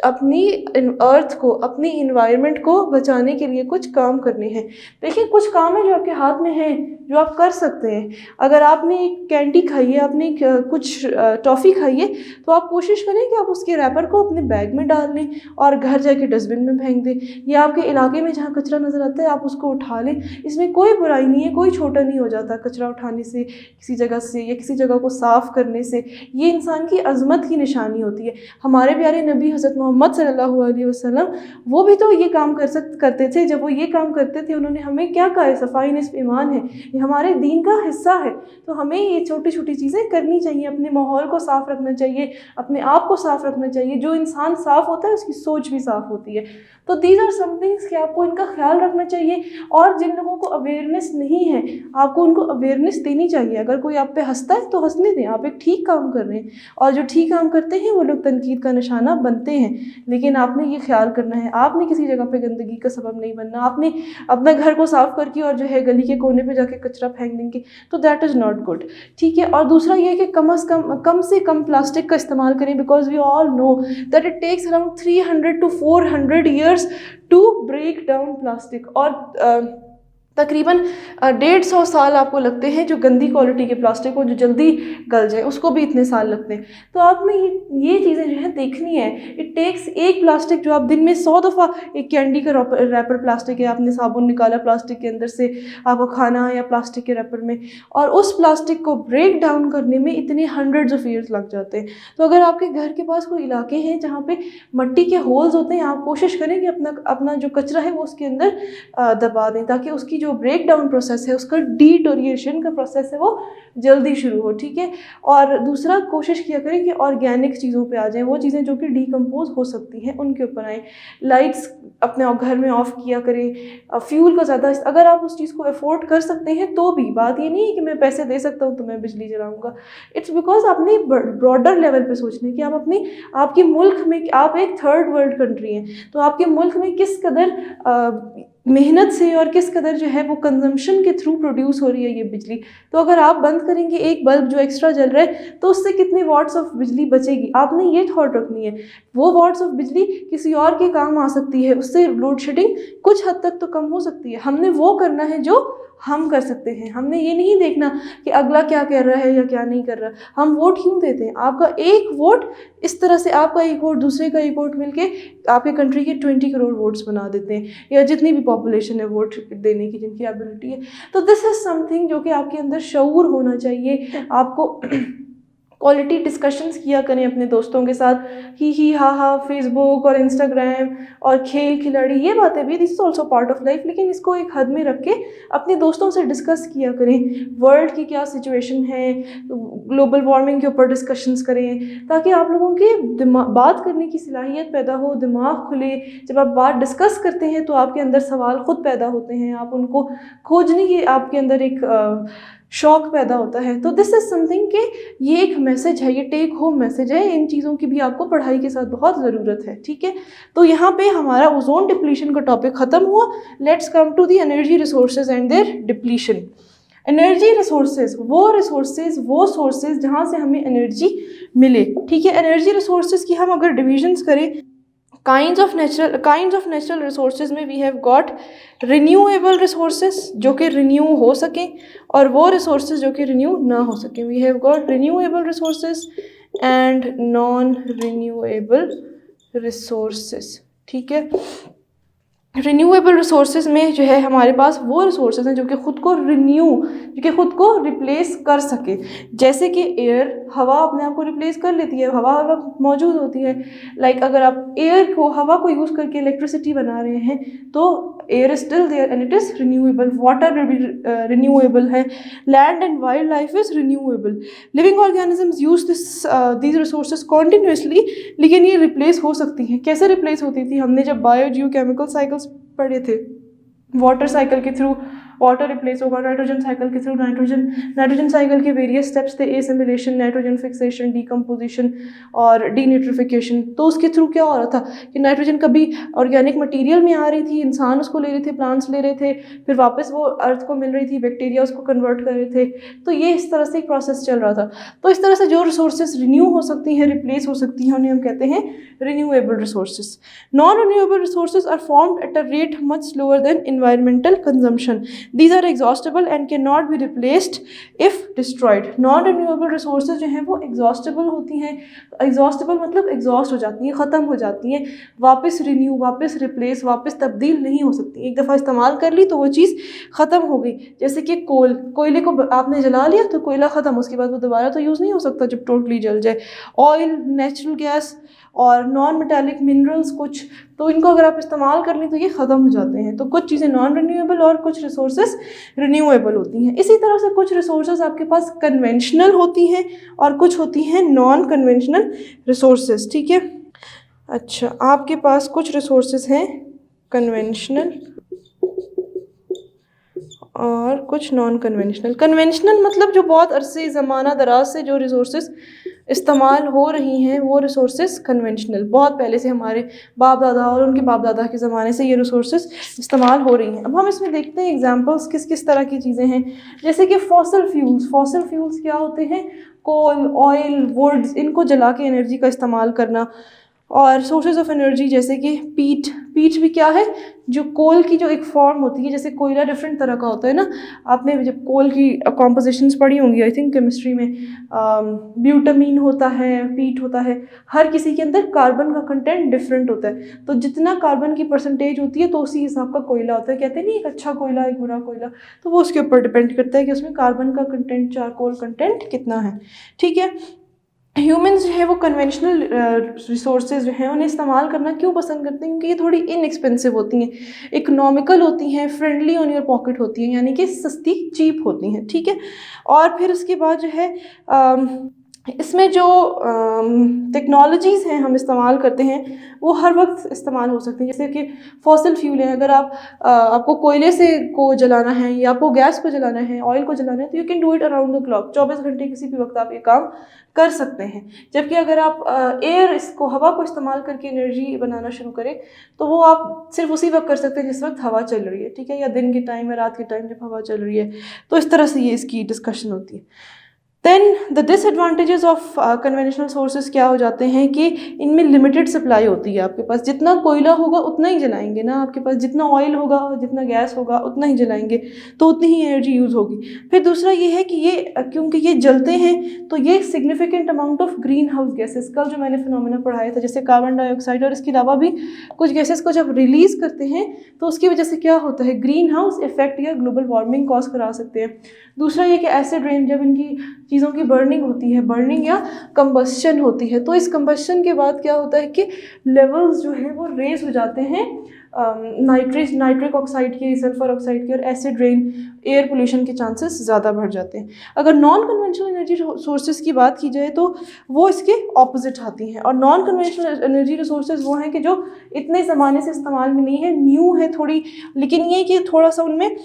अपनी अर्थ को, अपनी इन्वायरमेंट को बचाने के लिए कुछ काम करने हैं। देखिए कुछ काम है जो आपके हाथ में है, जो आप कर सकते हैं। अगर आपने एक कैंडी खाई है, आपने कुछ टॉफ़ी खाई है, तो आप कोशिश करें कि आप उसके रैपर को अपने बैग में डाल लें और घर जाके डस्टबिन में फेंक दें, या आपके इलाके में जहाँ कचरा नज़र आता है आप उसको उठा लें। इसमें कोई बुराई नहीं है, कोई छोटा नहीं हो जाता कचरा उठाने से, किसी जगह से या किसी जगह को साफ़ करने से। ये इंसान की अज़मत की निशानी होती है। हमारे प्यारे नबी हज़रत मोहम्मद सल्लल्लाहु अलैहि वसल्लम वो भी तो ये काम करते थे। जब वो ये काम करते थे उन्होंने हमें क्या कहा है? सफ़ाई निस्फ़ ईमान है, ये हमारे दीन का हिस्सा है। तो हमें ये छोटी छोटी चीज़ें करनी चाहिए, अपने माहौल को साफ़ रखना चाहिए, अपने आप को साफ़ रखना चाहिए। जो इंसान साफ़ होता है उसकी सोच भी साफ़ होती है। तो दीज आर सम थिंग्स कि आपको इनका ख्याल रखना चाहिए। और जिन लोगों को अवेयरनेस नहीं है आपको उनको अवेयरनेस देनी चाहिए। अगर कोई आप पे हंसता है तो हंसने दें, आप एक ठीक काम कर रहे हैं, और जो ठीक काम करते हैं वो लोग तनकीद का निशाना बनते हैं। लेकिन आपने ये ख्याल करना है, आपने किसी जगह पे गंदगी का सबब नहीं बनना। आपने अपना घर को साफ़ करके और जो है गली के कोने पे जाके कचरा फेंक देंगे तो दैट इज़ नॉट गुड, ठीक है। और दूसरा ये कि कम से कम प्लास्टिक का इस्तेमाल करें, because we all know that it takes around 300 to 400 years to break down plastic. और तकरीबन 150 साल आपको लगते हैं जो गंदी क्वालिटी के प्लास्टिक हो, जो जल्दी गल जाए, उसको भी इतने साल लगते हैं। तो आपने ये चीज़ें जो है देखनी है। इट टेक्स एक प्लास्टिक जो आप दिन में 100 दफ़ा, एक कैंडी का रैपर प्लास्टिक है, आपने साबुन निकाला प्लास्टिक के अंदर से, आपको खाना आया प्लास्टिक के रैपर में, और उस प्लास्टिक को ब्रेक डाउन करने में इतने हंड्रेड्स ऑफ ईयर्स लग जाते हैं। तो अगर आपके घर के पास कोई इलाके हैं जहाँ पे मट्टी के होल्स होते हैं, आप कोशिश करें कि अपना जो कचरा है वो उसके अंदर दबा दें, ताकि उसकी जो ब्रेक डाउन प्रोसेस है, उसका डीटोरिएशन का प्रोसेस है, वो जल्दी शुरू हो, ठीक है। और दूसरा, कोशिश किया करें कि ऑर्गेनिक चीज़ों पे आ जाएं, वो चीज़ें जो कि डीकम्पोज हो सकती हैं उनके ऊपर आएँ। लाइट्स अपने घर में ऑफ किया करें। फ्यूल का ज़्यादा, अगर आप उस चीज़ को अफोर्ड कर सकते हैं तो भी, बात ये नहीं है कि मैं पैसे दे सकता हूँ तो मैं बिजली जलाऊँगा। इट्स बिकॉज आपने ब्रॉडर लेवल पे सोचना है कि आपके मुल्क में, आप एक थर्ड वर्ल्ड कंट्री हैं, तो आपके मुल्क में किस कदर मेहनत से और किस कदर जो है वो कंजम्पशन के थ्रू प्रोड्यूस हो रही है ये बिजली। तो अगर आप बंद करेंगे एक बल्ब जो एक्स्ट्रा जल रहा है तो उससे कितने वॉट्स ऑफ बिजली बचेगी, आपने ये थॉट रखनी है। वो वॉट्स ऑफ बिजली किसी और के काम आ सकती है, उससे लोड शेडिंग कुछ हद तक तो कम हो सकती है। हमने वो करना है जो हम कर सकते हैं। हमने ये नहीं देखना कि अगला क्या कर रहा है या क्या नहीं कर रहा। हम वोट क्यों देते हैं? आपका एक वोट, इस तरह से आपका एक वोट दूसरे का एक वोट मिलके आपके कंट्री के 20 करोड़ वोट्स बना देते हैं, या जितनी भी पॉपुलेशन है वोट देने की जिनकी एबिलिटी है। तो दिस इज़ समथिंग जो कि आपके अंदर शऊर होना चाहिए। आपको क्वालिटी डिस्कशंस किया करें अपने दोस्तों के साथ, ही हा फेसबुक और इंस्टाग्राम और खेल खिलाड़ी, ये बातें भी, this is also part of life, लेकिन इसको एक हद में रख के अपने दोस्तों से डिस्कस किया करें। वर्ल्ड की क्या सिचुएशन है, ग्लोबल वार्मिंग के ऊपर डिस्कशंस करें, ताकि आप लोगों के बात करने की सलाहियत पैदा हो, दिमाग खुले। जब आप बात डिस्कस करते हैं तो आपके अंदर सवाल खुद पैदा होते हैं, आप उनको खोजने की आपके अंदर एक शौक पैदा होता है। तो दिस इज़ समथिंग कि ये एक मैसेज है, ये टेक होम मैसेज है। इन चीज़ों की भी आपको पढ़ाई के साथ बहुत ज़रूरत है, ठीक है। तो यहाँ पे हमारा ओजोन डिप्लीशन का टॉपिक ख़त्म हुआ। Let's come to the energy resources and their depletion. Energy resources वो सोर्सेज जहाँ से हमें एनर्जी मिले, ठीक है। एनर्जी रिसोर्सेज की हम अगर डिविजन्स करें, काइंड्स ऑफ नेचुरल रिसोर्सेज में we have got renewable resources जो कि रिन्यू हो सकें, और वो रिसोर्सेज जो कि रिन्यू ना हो सकें। We have got renewable resources and non renewable resources, ठीक है। रिन्यूएबल रिसोर्सेज में जो है हमारे पास वो रिसोर्सेज हैं जो कि ख़ुद को जो कि ख़ुद को रिप्लेस कर सके, जैसे कि एयर, हवा अपने आप को रिप्लेस कर लेती है, हवा मौजूद होती है। लाइक अगर आप हवा को यूज़ करके इलेक्ट्रिसिटी बना रहे हैं तो air is still there and it is renewable. Water भी रिन्यूएबल है। Land and wildlife is renewable. Living organisms use these resources continuously, लेकिन ये रिप्लेस हो सकती हैं। कैसे रिप्लेस होती थी? हमने जब बायो जियो केमिकल साइकिल्स पढ़े थे, वाटर साइकिल के थ्रू वाटर रिप्लेस होगा, नाइट्रोजन साइकिल के थ्रू नाइट्रोजन साइकिल के वेरियस स्टेप्स थे, एसिमिलेशन, नाइट्रोजन फिक्सेशन, डीकम्पोजिशन और डीनिट्रिफिकेशन। तो उसके थ्रू क्या हो रहा था कि नाइट्रोजन कभी ऑर्गेनिक मटेरियल में आ रही थी, इंसान उसको ले रहे थे, प्लांट्स ले रहे थे, फिर वापस वो अर्थ को मिल रही थी, बैक्टीरिया उसको कन्वर्ट कर रहे थे। तो ये इस तरह से एक प्रोसेस चल रहा था। तो इस तरह से जो रिसोर्सेज रिन्यू हो सकती हैं, रिप्लेस हो सकती हैं, उन्हें हम कहते हैं renewable resources. Non renewable resources are formed at a rate much slower than environmental consumption. These are exhaustible and cannot be replaced if destroyed. Non renewable resources जो हैं वो एग्जॉस्टेबल होती हैं। एग्जॉस्टेबल मतलब एग्जॉस्ट हो जाती हैं, ख़त्म हो जाती हैं, वापस रिन्यू, वापस रिप्लेस, वापस तब्दील नहीं हो सकती। एक दफ़ा इस्तेमाल कर ली तो वो चीज़ ख़त्म हो गई। जैसे कि कोयले को आपने जला लिया तो कोयला ख़त्म, उसके बाद वो दोबारा तो यूज़ नहीं हो सकता जब टोटली जल जाए। ऑयल, नेचुरल गैस और नॉन मेटालिक मिनरल्स कुछ, तो इनको अगर आप इस्तेमाल कर लें तो ये ख़त्म हो जाते हैं। तो कुछ चीज़ें नॉन रिन्यूएबल और कुछ रिसोर्सेज रिन्यूएबल होती हैं। इसी तरह से कुछ रिसोर्सेज आपके पास कन्वेंशनल होती हैं और कुछ होती हैं नॉन कन्वेंशनल रिसोर्सेज। ठीक है, अच्छा, आपके पास कुछ रिसोर्सेज हैं कन्वेंशनल और कुछ नॉन कन्वेंशनल। कन्वेंशनल मतलब जो बहुत अरसे ज़माना दराज से जो रिसोर्सेज इस्तेमाल हो रही हैं वो रिसोर्सेज कन्वेंशनल, बहुत पहले से हमारे बाप दादा और उनके बाप दादा के ज़माने से ये रिसोर्सेज इस्तेमाल हो रही हैं। अब हम इसमें देखते हैं एग्जांपल्स किस किस तरह की चीज़ें हैं। जैसे कि फॉसिल फ्यूल्स क्या होते हैं? कोल, ऑयल, वुड्स, इनको जला के एनर्जी का इस्तेमाल करना। और सोर्सेज ऑफ एनर्जी जैसे कि पीट भी क्या है? जो कोल की जो एक फॉर्म होती है, जैसे कोयला डिफरेंट तरह का होता है ना। आपने जब कोल की कॉम्पोजिशंस पढ़ी होंगी आई थिंक केमिस्ट्री में, ब्यूटामीन होता है, पीट होता है, हर किसी के अंदर कार्बन का कंटेंट डिफरेंट होता है। तो जितना कार्बन की परसेंटेज होती है तो उसी हिसाब का कोयला होता है। कहते हैं नहीं एक अच्छा कोयला एक बुरा कोयला, तो वो उसके ऊपर डिपेंड करता है कि उसमें कार्बन का कंटेंट, चारकोल कंटेंट कितना है। ठीक है, ह्यूमंस जो है वो कन्वेंशनल रिसोर्सेज जो हैं उन्हें इस्तेमाल करना क्यों पसंद करते हैं? क्योंकि ये थोड़ी इनएक्सपेंसिव होती हैं, इकोनॉमिकल होती हैं, फ्रेंडली ऑन योर पॉकेट होती हैं, यानी कि सस्ती, चीप होती हैं। ठीक है, और फिर उसके बाद जो है इसमें जो टेक्नोलॉजीज़ हैं हम इस्तेमाल करते हैं वो हर वक्त इस्तेमाल हो सकती हैं। जैसे कि फॉसिल फ्यूल है, अगर आपको कोयले से को जलाना है या आपको गैस को जलाना है, ऑयल को जलाना है, तो you can do it around the clock. 24 घंटे किसी भी वक्त आप ये काम कर सकते हैं। जबकि अगर आप हवा को इस्तेमाल करके एनर्जी बनाना शुरू करें तो वो आप सिर्फ उसी वक्त कर सकते हैं जिस वक्त हवा चल रही है। ठीक है, या दिन के टाइम या रात के टाइम जब हवा चल रही है। तो इस तरह से ये इसकी डिस्कशन होती है। Then the disadvantages of conventional sources क्या हो जाते हैं कि इनमें लिमिटेड सप्लाई होती है। आपके पास जितना कोयला होगा उतना ही जलाएंगे ना, आपके पास जितना ऑयल होगा, जितना गैस होगा उतना ही जलाएंगे, तो उतनी ही एनर्जी यूज़ होगी। फिर दूसरा ये है कि ये क्योंकि ये जलते हैं तो ये significant amount of green house gases, कल जो मैंने फिनोमेना पढ़ाया था जैसे कार्बन डाइऑक्साइड और इसके अलावा भी कुछ गैसेस को जब रिलीज़ करते हैं तो उसकी वजह से क्या होता है, ग्रीन हाउस इफेक्ट या ग्लोबल वार्मिंग कॉज करा सकते हैं। दूसरा ये कि एसिड रेन, जब इनकी चीज़ों की बर्निंग होती है, बर्निंग या कंबस्शन होती है, तो इस कंबस्शन के बाद क्या होता है कि लेवल्स जो है वो रेज हो जाते हैं नाइट्रिक ऑक्साइड के, सल्फर ऑक्साइड के, और एसिड रेन, एयर पोल्यूशन के चांसेस ज़्यादा बढ़ जाते हैं। अगर नॉन कन्वेंशनल एनर्जी सोर्सेज की बात की जाए तो वो इसके ऑपोजिट आती हैं। और नॉन कन्वेंशनल एनर्जी रिसोर्सेज वो हैं कि जो इतने ज़माने से इस्तेमाल में नहीं है, न्यू है थोड़ी, लेकिन ये कि थोड़ा सा उनमें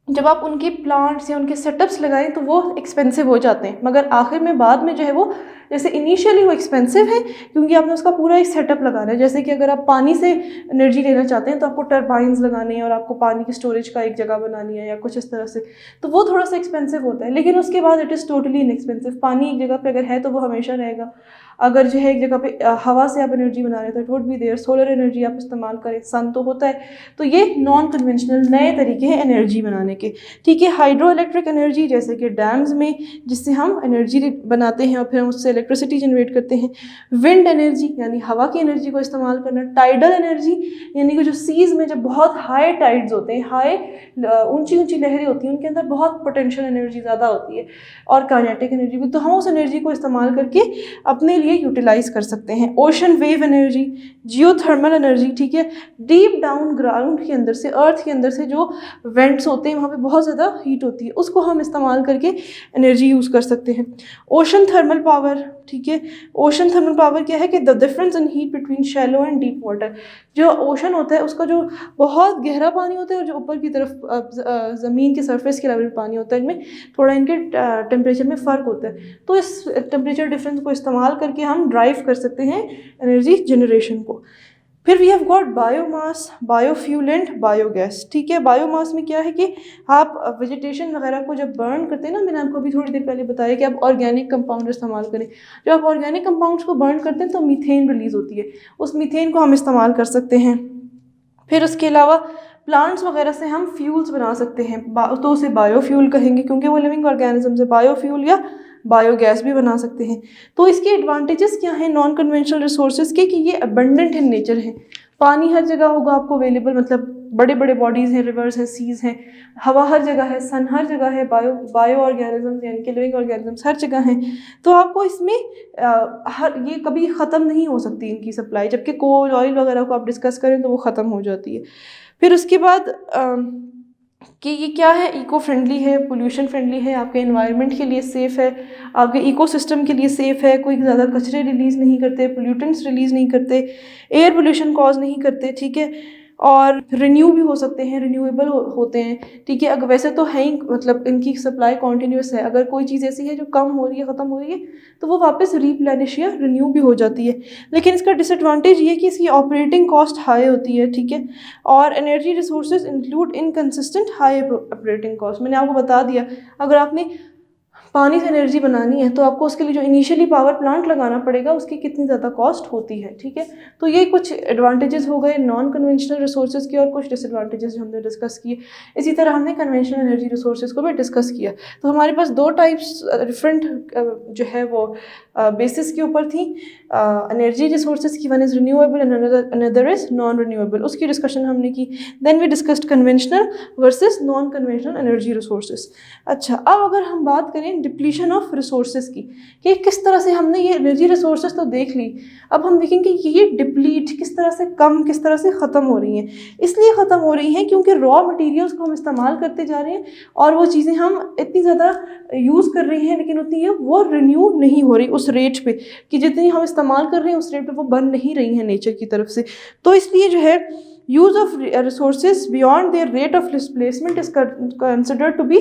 जब आप उनके प्लांट्स या उनके सेटअप्स लगाएं तो वो एक्सपेंसिव हो जाते हैं, मगर आखिर में बाद में जो है वो, जैसे इनिशियली वो एक्सपेंसिव है क्योंकि आपने उसका पूरा एक सेटअप लगाना है। जैसे कि अगर आप पानी से एनर्जी लेना चाहते हैं तो आपको टरबाइंस लगाने हैं और आपको पानी की स्टोरेज का एक जगह बनानी है या कुछ इस तरह से, तो वो थोड़ा सा एक्सपेंसिव होता है। लेकिन उसके बाद इट इज़ टोटली इनएक्सपेंसिव। पानी एक जगह पे अगर है तो वो हमेशा रहेगा। अगर जो है एक जगह पे हवा से आप एनर्जी बना रहे हो तो it would be there. Solar energy आप इस्तेमाल करें, सन तो होता है। तो ये नॉन कन्वेंशनल नए तरीके हैं एनर्जी बनाने के। ठीक है, हाइड्रो इलेक्ट्रिक एनर्जी जैसे कि डैम्स में, जिससे हम एनर्जी बनाते हैं और फिर हम उससे इलेक्ट्रिसिटी जनरेट करते हैं। विंड एनर्जी यानी हवा की एनर्जी को इस्तेमाल करना। टाइडल एनर्जी यानी कि जो सीज़ में जब बहुत हाई टाइड्स होते हैं, हाई ऊंची ऊंची लहरें होती हैं, उनके अंदर बहुत पोटेंशियल एनर्जी ज़्यादा होती है, और काइनेटिक एनर्जी भी, तो हम उस एनर्जी को इस्तेमाल करके अपने लिए यूटिलाइज कर सकते हैं। Ocean wave energy, geothermal energy, ठीक है, डीप डाउन ग्राउंड के अंदर से, अर्थ के अंदर से जो वेंट्स होते हैं वहाँ पे बहुत ज़्यादा हीट होती है, उसको हम इस्तेमाल करके एनर्जी यूज़ कर सकते हैं। ओशन थर्मल पावर, ठीक है, ओशन थर्मल पावर क्या है कि the difference in heat between shallow and deep water. जो ओशन होता है उसका जो बहुत गहरा पानी होता है और जो ऊपर की तरफ ज़मीन के सरफेस के लेवल पानी होता है, इनमें थोड़ा इनके टेम्परेचर में फ़र्क होता है, तो इस टेम्परेचर डिफरेंस को इस्तेमाल करके हम ड्राइव कर सकते हैं एनर्जी जनरेशन को। फिर we have got biomass, biofuel and biogas, ठीक है। बायोमास में क्या है कि आप वेजिटेशन वगैरह को जब बर्न करते हैं ना, मैंने आपको अभी थोड़ी देर पहले बताया कि आप ऑर्गेनिक कंपाउंड इस्तेमाल करें। जब आप ऑर्गेनिक कंपाउंड्स को बर्न करते हैं तो मीथेन रिलीज़ होती है, उस मीथेन को हम इस्तेमाल कर सकते हैं। फिर उसके अलावा प्लांट्स वगैरह से हम फ्यूल्स बना सकते हैं, तो उसे बायोफ्यूल कहेंगे क्योंकि वो लिविंग ऑर्गेनिज्म से। बायोफ्यूल या बायोगैस भी बना सकते हैं। तो इसके एडवांटेजेस क्या हैं नॉन कन्वेंशनल रिसोर्सेज के, कि ये अबंडेंट इन नेचर है। पानी हर जगह होगा आपको अवेलेबल, मतलब बड़े बड़े बॉडीज़ हैं, रिवर्स हैं, सीज़ हैं, हवा हर जगह है, सन हर जगह है, बायो ऑर्गेनिजम्स यानी कि लिविंग ऑर्गेनिजम्स हर जगह हैं। तो आपको इसमें ये कभी ख़त्म नहीं हो सकती इनकी सप्लाई, जबकि कोल ऑयल वगैरह को आप डिस्कस करें तो वो ख़त्म हो जाती है। फिर उसके बाद कि ये क्या है, इको फ्रेंडली है, पोल्यूशन फ्रेंडली है, आपके एनवायरनमेंट के लिए सेफ़ है, आपके इकोसिस्टम के लिए सेफ़ है, कोई ज़्यादा कचरे रिलीज़ नहीं करते, पोल्यूटेंट्स रिलीज़ नहीं करते, एयर पोल्यूशन कॉज नहीं करते, ठीक है, और रिन्यू भी हो सकते हैं, रिन्यूएबल होते हैं, ठीक है। अगर वैसे तो है ही, मतलब इनकी सप्लाई कॉन्टीन्यूस है, अगर कोई चीज़ ऐसी है जो कम हो रही है, ख़त्म हो रही है, तो वो वापस रीप्लेनिश या रिन्यू भी हो जाती है। लेकिन इसका डिसएडवांटेज ये है कि इसकी ऑपरेटिंग कॉस्ट हाई होती है, ठीक है, और energy resources include inconsistent high operating cost. मैंने आपको बता दिया, अगर आपने पानी से एनर्जी बनानी है तो आपको उसके लिए जो इनिशियली पावर प्लांट लगाना पड़ेगा, उसकी कितनी ज़्यादा कॉस्ट होती है, ठीक है। तो ये कुछ एडवांटेजेस हो गए नॉन कन्वेंशनल रिसोर्सेज के, और कुछ डिसएडवांटेजेस जो हमने डिस्कस किए। इसी तरह हमने कन्वेंशनल एनर्जी रिसोर्सेज को भी डिस्कस किया। तो हमारे पास दो टाइप्स डिफरेंट जो है वो बेसिस के ऊपर थी एनर्जी रिसोर्सेज की, one is renewable and another is non renewable, उसकी डिस्कशन हमने की। Then we discussed conventional versus non conventional energy resources. अच्छा, अब अगर हम बात करें डिप्लीशन ऑफ रिसोर्सेज की, कि किस तरह से हमने ये एनर्जी रिसोर्सेज तो देख ली, अब हम देखेंगे कि ये डिप्लीट किस तरह से कम, किस तरह से ख़त्म हो रही हैं। इसलिए ख़त्म हो रही हैं क्योंकि रॉ मटेरियल्स को हम इस्तेमाल करते जा रहे हैं, और वो चीज़ें हम इतनी ज़्यादा यूज़ कर रहे हैं, लेकिन उतनी वो रिन्यू नहीं हो रही उस रेट पे, कि जितनी हम इस्तेमाल कर रहे हैं उस रेट पे वो बन नहीं रही हैं नेचर की तरफ से। तो इसलिए जो है use of resources beyond their rate of displacement is considered to be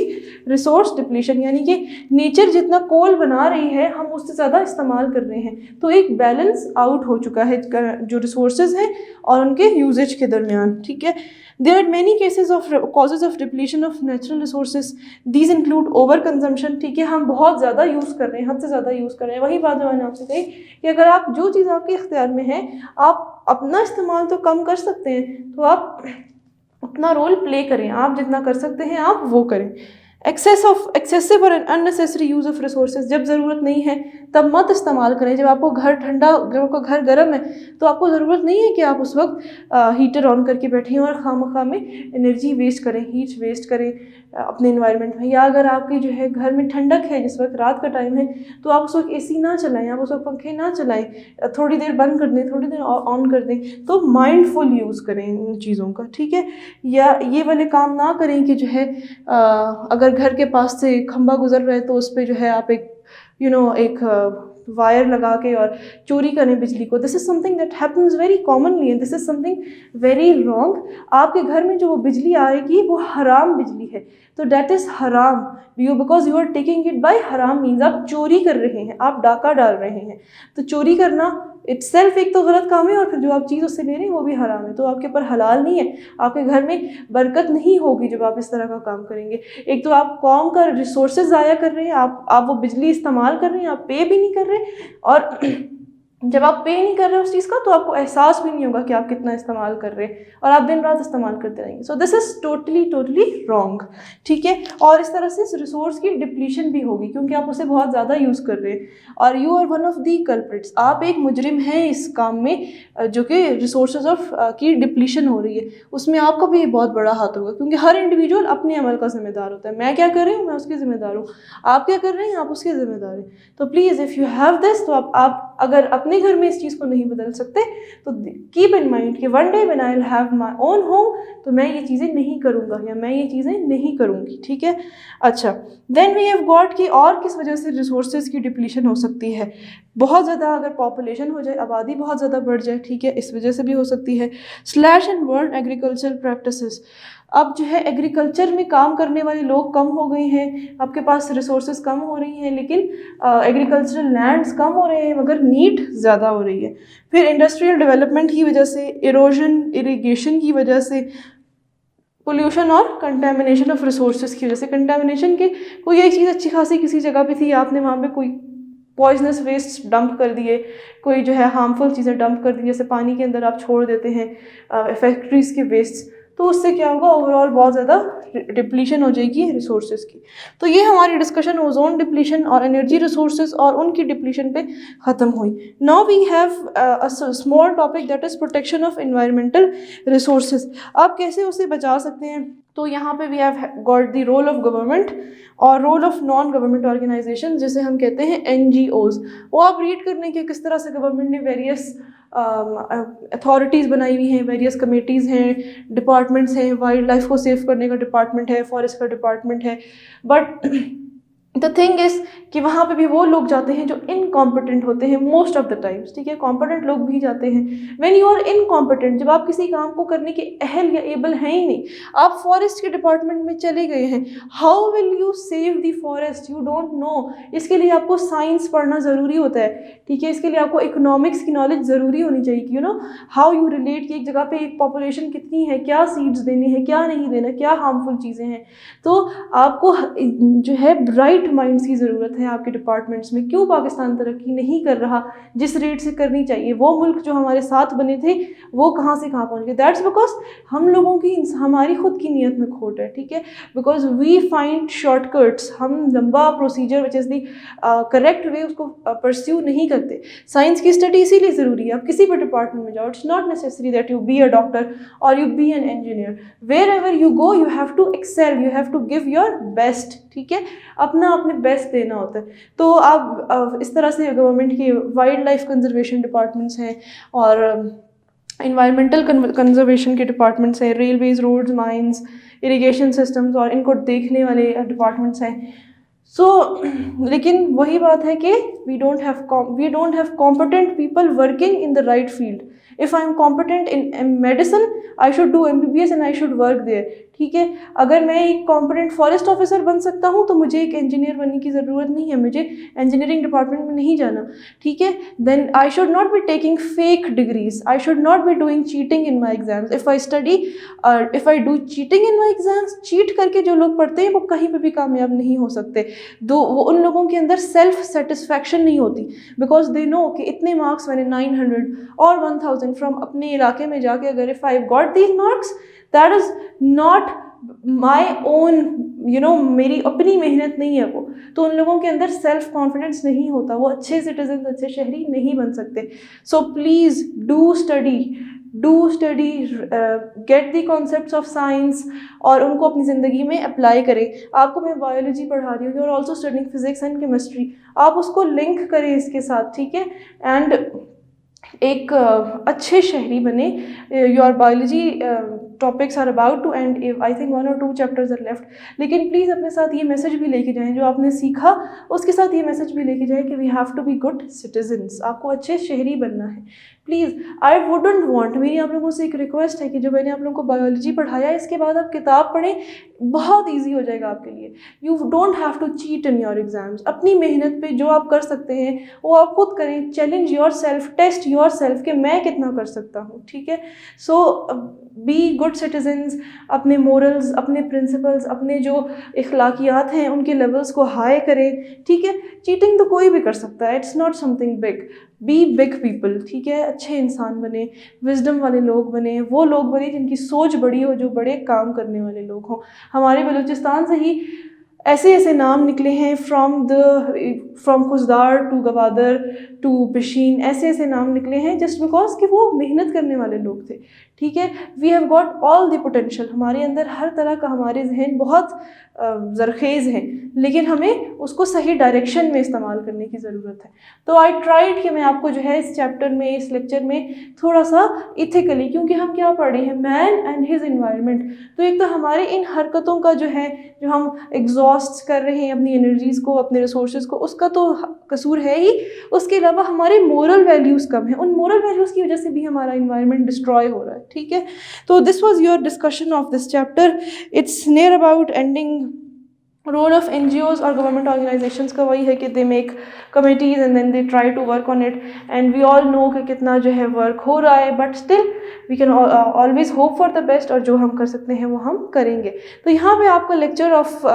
resource depletion, यानी कि नेचर जितना कोल बना रही है हम उससे ज़्यादा इस्तेमाल कर रहे हैं, तो एक बैलेंस आउट हो चुका है जो रिसोर्सेज हैं और उनके यूजेज के दरमियान, ठीक है। There are many cases of causes of depletion of natural resources. These include over consumption, ठीक है, हम बहुत ज़्यादा यूज़ कर रहे हैं, हद से ज़्यादा यूज़ कर रहे हैं। वही बात जो मैंने आपसे कही कि अगर आप जो चीज़ आपके इख्तियार में है, आप अपना इस्तेमाल तो कम कर सकते हैं, तो आप अपना रोल प्ले करें, आप जितना कर सकते हैं आप वो करें। एक्सेसिव और अननेसेसरी यूज़ ऑफ रिसोर्सेज, जब ज़रूरत नहीं है तब मत इस्तेमाल करें। जब आपको घर ठंडा, जब आपको घर गर्म है तो आपको ज़रूरत नहीं है कि आप उस वक्त हीटर ऑन करके बैठें और खामखा में एनर्जी वेस्ट करें, हीट वेस्ट करें अपने इन्वायरमेंट में। या अगर आपके जो है घर में ठंडक है, जिस वक्त रात का टाइम है, तो आप उस वक्त एसी ना चलाएं, आप उस वक्त पंखे ना चलाएं, थोड़ी देर बंद कर दें, थोड़ी देर ऑन कर दें। तो माइंडफुल यूज़ करें इन चीज़ों का, ठीक है। या ये वाले काम ना करें कि जो है अगर घर के पास से खंभा गुजर रहा है तो उस पर जो है आप एक एक वायर लगा के और चोरी करें बिजली को। This is something that happens very commonly and this is something very wrong. आपके घर में जो वो बिजली आएगी वो हराम बिजली है, तो डैट इज़ हराम, because you are taking it by हराम मीन्स आप चोरी कर रहे हैं, आप डाका डाल रहे हैं। तो चोरी करना इटसेल्फ एक तो गलत काम है, और फिर जो आप चीज़ उससे ले रहे हैं वो भी हराम है, तो आपके ऊपर हलाल नहीं है। आपके घर में बरकत नहीं होगी जब आप इस तरह का काम करेंगे। एक तो आप कौम का रिसोर्सेज ज़ाया कर रहे हैं, आप वो बिजली इस्तेमाल कर रहे हैं, आप पे भी नहीं कर रहे, और जब आप पे नहीं कर रहे हो उस चीज़ का तो आपको एहसास भी नहीं होगा कि आप कितना इस्तेमाल कर रहे हैं और आप दिन रात इस्तेमाल करते रहेंगे। So this is totally totally wrong, ठीक है। और इस तरह से रिसोर्स की डिप्लीशन भी होगी क्योंकि आप उसे बहुत ज़्यादा यूज़ कर रहे हैं और you are one of the culprits. आप एक मुजरिम हैं इस काम में जो कि रिसोर्सेज ऑफ की डिप्लीशन हो रही है, उसमें आपका भी बहुत बड़ा हाथ होगा क्योंकि हर इंडिविजुअल अपने अमल का जिम्मेदार होता है। मैं क्या कर रही हूँ, मैं उसकी जिम्मेदार हूँ, आप क्या कर रहे हैं, आप उसके जिम्मेदार हैं। तो please if you have this, तो आप अगर अपने घर में इस चीज़ को नहीं बदल सकते तो कीप इन माइंड कि one day when I will have my own home तो मैं ये चीज़ें नहीं करूँगा या मैं ये चीज़ें नहीं करूँगी, ठीक है। अच्छा, देन वी हैव गॉट कि और किस वजह से रिसोर्सेज की डिप्लीशन हो सकती है। बहुत ज़्यादा अगर पॉपुलेशन हो जाए, आबादी बहुत ज़्यादा बढ़ जाए, ठीक है, इस वजह से भी हो सकती है। Slash and world agriculture practices, अब जो है एग्रीकल्चर में काम करने वाले लोग कम हो गए हैं, आपके पास रिसोर्सेज कम हो रही हैं लेकिन एग्रीकल्चरल लैंड्स कम हो रहे हैं मगर नीड ज़्यादा हो रही है। फिर इंडस्ट्रियल डेवलपमेंट की वजह से, इरोजन, इरिगेशन की वजह से, पोल्यूशन और कंटेमिनेशन ऑफ रिसोर्सेज की वजह से। कंटेमिनेशन के कोई एक चीज़ अच्छी खासी किसी जगह पे थी, आपने वहाँ पे कोई पॉइजनस वेस्ट डंप कर दिए, कोई जो है हार्मफुल चीज़ें डंप कर दी, जैसे पानी के अंदर आप छोड़ देते हैं फैक्ट्रीज़ के वेस्ट, तो उससे क्या होगा, ओवरऑल बहुत ज़्यादा डिप्लीशन हो जाएगी रिसोर्सेज की। तो ये हमारी डिस्कशन ओजोन डिप्लीशन और एनर्जी रिसोर्सेज और उनकी डिप्लीशन पे ख़त्म हुई। Now we have a small topic that is protection of environmental resources. आप कैसे उसे बचा सकते हैं, तो यहाँ पे we have got the role of government और role of non government organization, जिसे हम कहते हैं NGOs। वो आप रीड करने के किस तरह से गवर्नमेंट ने वेरियस अथॉरिटीज़ बनाई हुई हैं, वेरियस कमेटीज़ हैं, डिपार्टमेंट्स हैं, वाइल्ड लाइफ को सेव करने का डिपार्टमेंट है, फॉरेस्ट का डिपार्टमेंट है। बट द थिंग इज़ कि वहाँ पे भी वो लोग जाते हैं जो इनकॉम्पिटेंट होते हैं मोस्ट ऑफ द टाइम्स, ठीक है। कॉम्पिटेंट लोग भी जाते हैं। व्हेन यू आर इनकॉम्पिटेंट, जब आप किसी काम को करने के अहल या एबल हैं ही नहीं, आप फॉरेस्ट के डिपार्टमेंट में चले गए हैं, how will you save the forest, you don't know. इसके लिए आपको साइंस पढ़ना ज़रूरी होता है, ठीक है। इसके लिए आपको इकोनॉमिक्स की नॉलेज ज़रूरी होनी चाहिए, you know how you relate कि एक जगह पे एक पॉपुलेशन कितनी है, क्या सीड्स देने हैं, क्या नहीं देना, क्या हार्मफुल चीज़ें हैं। तो आपको जो है ब्राइट माइंड्स की ज़रूरत है आपके डिपार्टमेंट्स में। क्यों पाकिस्तान तरक्की नहीं कर रहा जिस रेट से करनी चाहिए, वो मुल्क जो हमारे साथ बने थे वो कहाँ से कहाँ पहुँच गए। दैट्स बिकॉज हम लोगों की, हमारी खुद की नीयत में खोट है, ठीक है। बिकॉज वी फाइंड शॉर्टकट्स, हम लंबा procedure which is the correct way उसको परस्यू नहीं करते। साइंस की स्टडी इसीलिए ज़रूरी है। आप किसी भी डिपार्टमेंट में जाओ, it's not necessary that you be a doctor और you be an engineer. Wherever you go you have to excel, you have to give your best, ठीक है। अपने बेस्ट देना होता है। तो आप इस तरह से गवर्नमेंट की वाइल्ड लाइफ कंजर्वेशन डिपार्टमेंट्स हैं और इन्वायरमेंटल कंजर्वेशन के डिपार्टमेंट्स हैं, railways, roads, mines, irrigation systems और इनको देखने वाले डिपार्टमेंट्स हैं। लेकिन वही बात है कि we don't have competent people working in the right field. If I am competent in medicine, I should do MBBS and I should work there, ठीक है। अगर मैं एक कॉम्पिटेंट फॉरेस्ट ऑफिसर बन सकता हूँ तो मुझे एक इंजीनियर बनने की ज़रूरत नहीं है, मुझे इंजीनियरिंग डिपार्टमेंट में नहीं जाना, ठीक है। Then I should not be taking fake degrees, I should not be doing cheating in my exams. If I do cheating in my exams, cheat करके जो लोग पढ़ते हैं वो कहीं पर भी कामयाब नहीं हो सकते। वो उन लोगों के अंदर सेल्फ सेटिस्फैक्शन नहीं होती, बिकॉज दे नो कि इतने मार्क्स मैंने 900 और 1000 फ्रॉम अपने इलाके में जाके, अगर if I got these marks, that is not my own, you know, मेरी अपनी मेहनत नहीं है वो। तो उन लोगों के अंदर सेल्फ कॉन्फिडेंस नहीं होता, वो अच्छे सिटीजन, अच्छे शहरी नहीं बन सकते। So please do study, get the concepts of science और उनको अपनी ज़िंदगी में अप्लाई करें। आपको मैं बायोलॉजी पढ़ा रही हूँ और also studying physics and chemistry, आप उसको लिंक करें इसके साथ, ठीक है। एंड एक अच्छे शहरी बने। Your biology topics are about to end, I think 1 or 2 chapters are left, लेकिन प्लीज़ अपने साथ ये मैसेज भी लेके जाएं, जो आपने सीखा उसके साथ ये मैसेज भी लेके जाएं कि we have to be good citizens. आपको अच्छे शहरी बनना है। प्लीज़, आई वुडंट वांट, मेरी आप लोगों से एक रिक्वेस्ट है कि जो मैंने आप लोगों को बायोलॉजी पढ़ाया इसके बाद आप किताब पढ़ें, बहुत ईजी हो जाएगा आपके लिए। You don't have to cheat in your exams. अपनी मेहनत पे जो आप कर सकते हैं वो आप खुद करें। Challenge yourself, test your yourself कि मैं कितना कर सकता हूँ, ठीक है। सो बी गुड सिटीजन्स, अपने मोरल्स, अपने प्रिंसिपल्स, अपने जो इखलाकियात हैं उनके लेवल्स को हाई करें, ठीक है। चीटिंग तो कोई भी कर सकता है, it's not something big. B big people, ठीक है, अच्छे इंसान बने, विजडम वाले लोग बने, वो लोग बने जिनकी सोच बड़ी हो, जो बड़े काम करने वाले लोग हों। हमारे बलूचिस्तान से ही ऐसे ऐसे नाम निकले हैं, from Khuzdar to Gwadar to Pishin, ऐसे ऐसे नाम निकले हैं जस्ट बिकॉज कि वो मेहनत करने वाले लोग थे, ठीक है। We have got all the potential, हमारे अंदर हर तरह का, हमारे जहन बहुत ज़रखेज़ हैं, लेकिन हमें उसको सही डायरेक्शन में इस्तेमाल करने की ज़रूरत है। तो आई ट्राइड कि मैं आपको जो है इस चैप्टर में, इस लेक्चर में थोड़ा सा इथिकली, क्योंकि हम क्या पढ़ रहे हैं, मैन एंड हिज इन्वायरमेंट, तो एक तो हमारे इन हरकतों का जो है, जो हम एग्जॉस्ट कर रहे हैं अपनी एनर्जीज़ को, अपने रिसोर्सेज को, उसका तो कसूर है ही, उसके अलावा हमारे मोरल वैल्यूज़ कम हैं, उन मोरल वैल्यूज़ की वजह से भी हमारा इन्वायरमेंट डिस्ट्रॉय हो रहा है, ठीक है। तो this was your discussion of this chapter, it's near about ending. Role of NGOs और गवर्नमेंट ऑर्गेनाइजेशंस का वही है कि they make committees and then they try to work on it, and we all know कि कितना जो है work हो रहा है, but still we can always hope for the best, और जो हम कर सकते हैं वो हम करेंगे। तो यहाँ पे आपका lecture of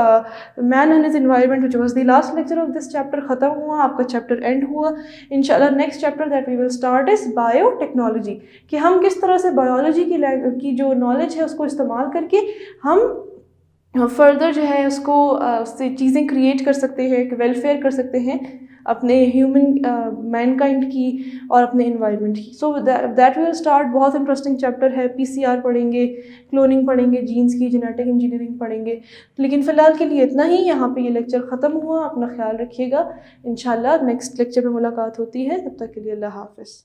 man and his environment which was the last lecture of this chapter ख़त्म हुआ, आपका चैप्टर एंड हुआ। इंशाल्लाह next chapter that we will start is biotechnology, कि हम किस तरह से बायोलॉजी की जो नॉलेज है उसको इस्तेमाल करके हम फर्दर जो है उसको उससे चीज़ें क्रिएट कर सकते हैं, वेलफेयर कर सकते हैं अपने ह्यूमन मैनकाइंड की और अपने इन्वायरमेंट की। So that will start. बहुत इंटरेस्टिंग चैप्टर है, PCR पढ़ेंगे, क्लोनिंग पढ़ेंगे, जीन्स की जेनेटिक इंजीनियरिंग पढ़ेंगे। लेकिन फ़िलहाल के लिए इतना ही, यहाँ पे ये लेक्चर ख़त्म हुआ। अपना ख्याल रखिएगा, इंशाल्लाह नेक्स्ट लेक्चर में मुलाकात होती है, तब तक के लिए अल्लाह हाफ़िज़।